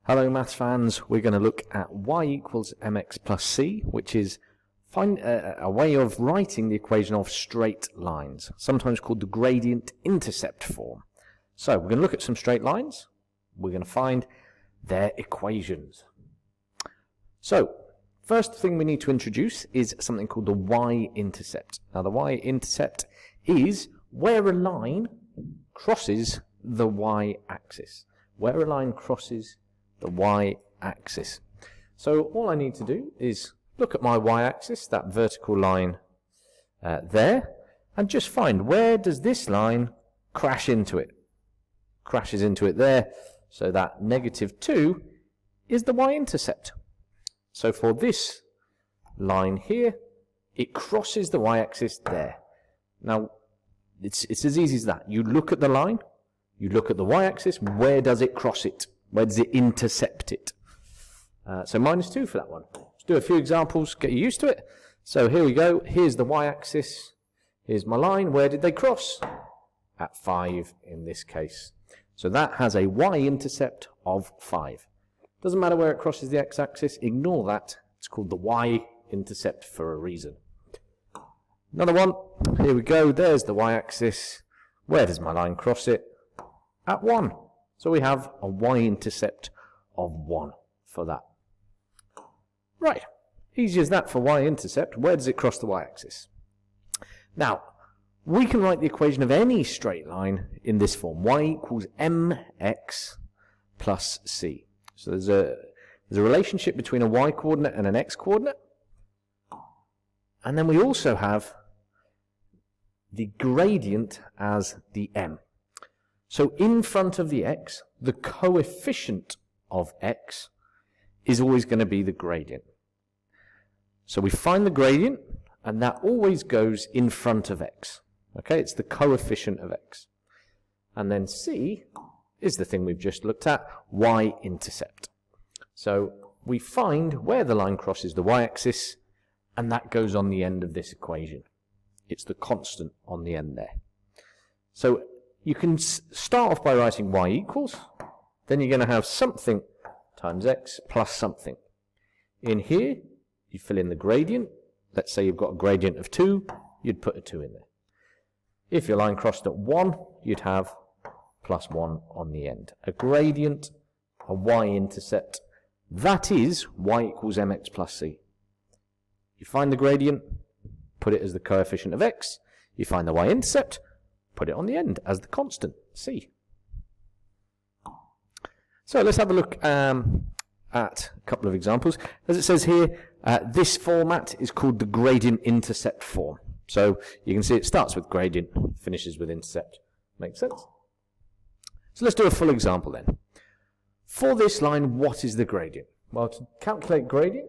Hello maths fans, we're going to look at y equals mx plus c, which is a way of writing the equation of straight lines, sometimes called the gradient-intercept form. So we're going to look at some straight lines, we're going to find their equations. So, first thing we need to introduce is something called the y-intercept. Now the y-intercept is where a line crosses the y-axis. Where a line crosses the y-axis. So all I need to do is look at my y-axis, that vertical line there, and just find where does this line crash into it. Crashes into it there, so that -2 is the y-intercept. So for this line here, it crosses the y-axis there. Now, it's as easy as that. You look at the line, you look at the y-axis, where does it cross it? Where does it intercept it? So -2 for that one. Let's do a few examples, get you used to it. So here we go. Here's the y-axis. Here's my line. Where did they cross? At 5 in this case. So that has a y-intercept of 5. Doesn't matter where it crosses the x-axis. Ignore that. It's called the y-intercept for a reason. Another one. Here we go. There's the y-axis. Where does my line cross it? At 1. So we have a y-intercept of 1 for that. Right, easy as that for y-intercept. Where does it cross the y-axis? Now, we can write the equation of any straight line in this form. Y equals mx plus c. So there's a relationship between a y-coordinate and an x-coordinate. And then we also have the gradient as the m. So in front of the x, the coefficient of x is always going to be the gradient. So we find the gradient, and that always goes in front of x. Okay, it's the coefficient of x. And then c is the thing we've just looked at, y-intercept. So we find where the line crosses the y-axis, and that goes on the end of this equation. It's the constant on the end there. So you can start off by writing y equals, then you're going to have something times x plus something. In here, you fill in the gradient. Let's say you've got a gradient of 2, you'd put a 2 in there. If your line crossed at 1, you'd have plus 1 on the end. A gradient, a y-intercept, that is y equals mx plus c. You find the gradient, put it as the coefficient of x. You find the y-intercept, put it on the end as the constant, c. So let's have a look at a couple of examples. As it says here, this format is called the gradient-intercept form. So you can see it starts with gradient, finishes with intercept. Makes sense? So let's do a full example then. For this line, what is the gradient? Well, to calculate gradient,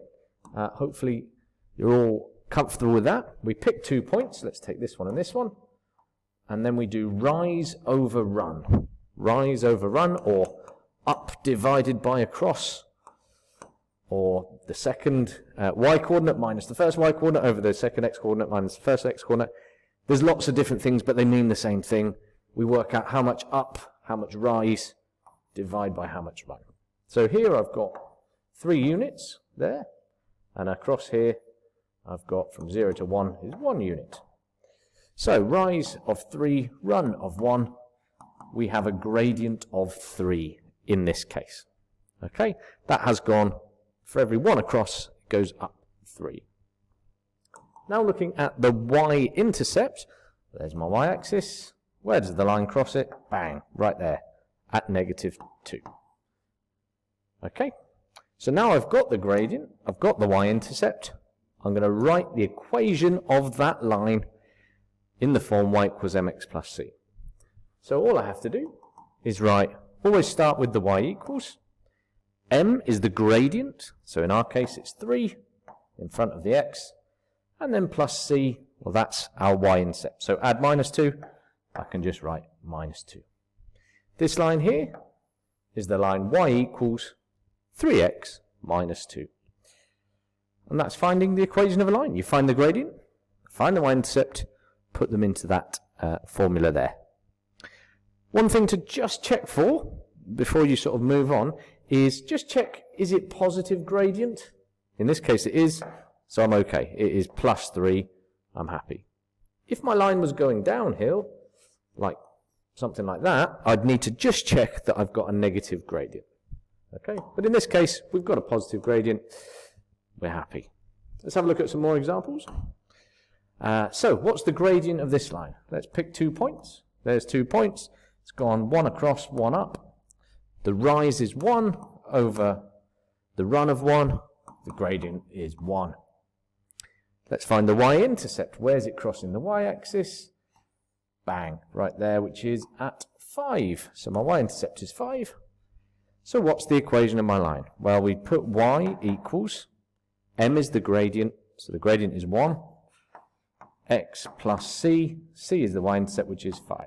hopefully you're all comfortable with that. We pick 2 points. Let's take this one and this one. And then we do rise over run. Rise over run, or up divided by across, or the second y-coordinate minus the first y-coordinate over the second x-coordinate minus the first x-coordinate. There's lots of different things, but they mean the same thing. We work out how much up, how much rise, divide by how much run. So here I've got 3 units there, and across here I've got from 0 to 1 is 1 unit. So rise of 3, run of 1, we have a gradient of 3 in this case. Okay, that has gone, for every 1 across, it goes up 3. Now looking at the y-intercept, there's my y-axis. Where does the line cross it? Bang, right there, at -2. Okay, so now I've got the gradient, I've got the y-intercept. I'm going to write the equation of that line in the form y equals mx plus c. So all I have to do is write, always start with the y equals. M is the gradient, so in our case it's 3 in front of the x, and then plus c, well that's our y-intercept. So add -2, I can just write -2. This line here is the line y equals 3x minus 2. And that's finding the equation of a line. You find the gradient, find the y-intercept, put them into that formula there. One thing to just check for before you sort of move on is just check, is it positive gradient? In this case it is, so I'm okay. It is plus 3, I'm happy. If my line was going downhill, like something like that, I'd need to just check that I've got a negative gradient. Okay, but in this case, we've got a positive gradient, we're happy. Let's have a look at some more examples. So, what's the gradient of this line? Let's pick 2 points. There's 2 points. It's gone 1 across, 1 up. The rise is 1 over the run of 1. The gradient is 1. Let's find the y-intercept. Where's it crossing the y-axis? Bang, right there, which is at 5. So my y-intercept is 5. So what's the equation of my line? Well, we put y equals, m is the gradient, so the gradient is 1, x plus c, c is the y-intercept, which is 5.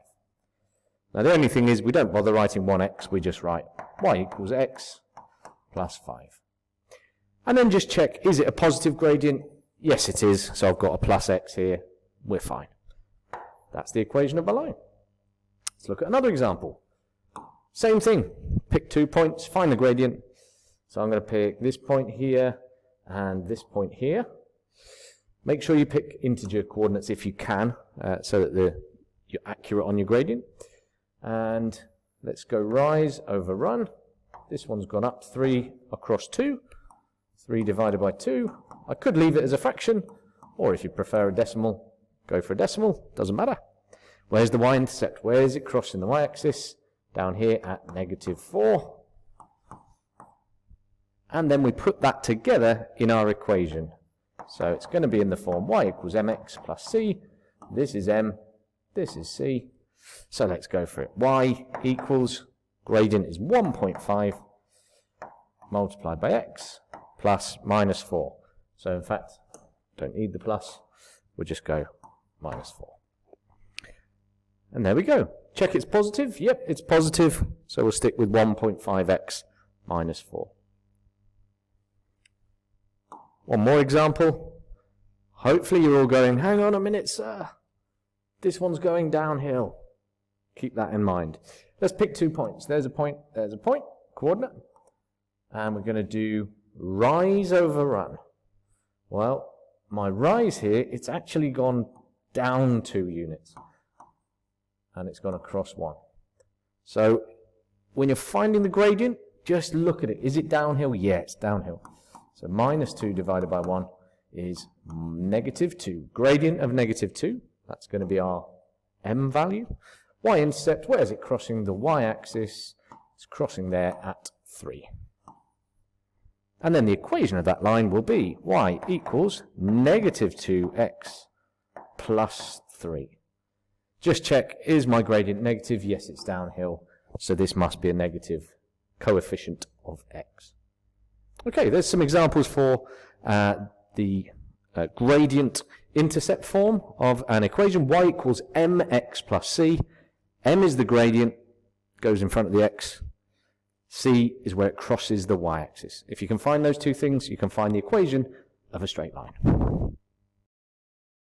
Now the only thing is we don't bother writing 1x, we just write y equals x plus 5. And then just check, is it a positive gradient? Yes it is, so I've got a plus x here, we're fine. That's the equation of my line. Let's look at another example. Same thing, pick 2 points, find the gradient. So I'm going to pick this point here and this point here. Make sure you pick integer coordinates if you can, so that you're accurate on your gradient. And let's go rise over run. This one's gone up 3 across 2. 3 divided by 2. I could leave it as a fraction, or if you prefer a decimal, go for a decimal, doesn't matter. Where's the y-intercept? Where is it crossing the y-axis? Down here at -4. And then we put that together in our equation. So it's going to be in the form y equals mx plus c. This is m, this is c. So let's go for it. Y equals, gradient is 1.5 multiplied by x plus -4. So in fact, don't need the plus, we'll just go -4. And there we go. Check it's positive. Yep, it's positive. So we'll stick with 1.5x minus 4. One more example. Hopefully you're all going, hang on a minute, sir. This one's going downhill. Keep that in mind. Let's pick 2 points. There's a point, coordinate. And we're going to do rise over run. Well, my rise here, it's actually gone down 2 units. And it's gone across 1. So when you're finding the gradient, just look at it. Is it downhill? Yeah, it's downhill. So -2 divided by 1 is -2. Gradient of -2, that's going to be our m value. Y-intercept, where is it crossing the y-axis? It's crossing there at 3. And then the equation of that line will be y equals -2x plus 3. Just check, is my gradient negative? Yes, it's downhill. So this must be a negative coefficient of x. Okay, there's some examples for the gradient-intercept form of an equation. Y equals mx plus c. M is the gradient, goes in front of the x. C is where it crosses the y-axis. If you can find those two things, you can find the equation of a straight line.